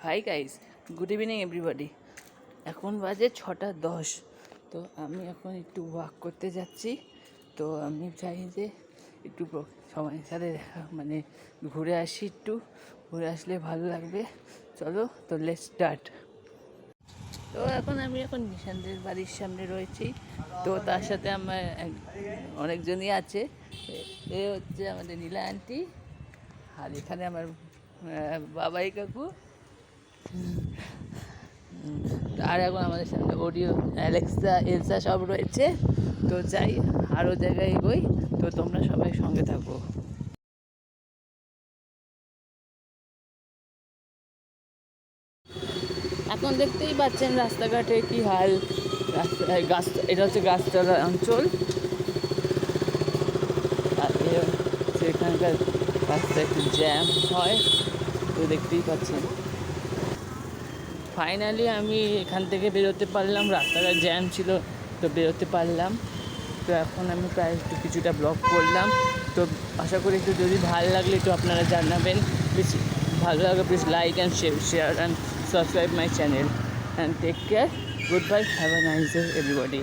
Hi guys, good evening everybody. এখন বাজে 6:10। তো আমি এখন একটু ওয়াক করতে যাচ্ছি। তো আমি চাই যে একটু সবার সাথে দেখা ঘুরে আসি, একটু ঘুরে আসলে ভালো লাগবে। চলো তো লেটস স্টার্ট। তো আমি এখন নিশানদের বাড়ির সামনে রয়েছি। তো তার সাথে আমার অনেকজনই আছে। এ হচ্ছে আমাদের নীলা আন্টি, আর এখানে আমার বাবাই কাকু, আর এখন আমাদের সামনে অডিও, অ্যালেক্সা, এলসা সব রয়েছে। তো যাই, আরও জায়গায় এগোই। তো তোমরা সবাই সঙ্গে থাকো। এখন দেখতেই পাচ্ছেন রাস্তাঘাটে কি হাল। রাস্তায় গাছ, এটা হচ্ছে গাছতলা অঞ্চল। আর এখানকার রাস্তায় একটু জ্যাম হয়, তো দেখতেই পাচ্ছেন। ফাইনালি আমি এখান থেকে বেরোতে পারলাম, রাস্তাঘাট জ্যাম ছিল তো বেরোতে পারলাম। তো এখন আমি প্রায় একটু কিছুটা ব্লগ করলাম। তো আশা করি একটু যদি ভালো লাগলে একটু আপনারা জানাবেন। প্লিজ ভালো লাগে, please like and share and subscribe my channel and take care. Good bye, have a nice day everybody.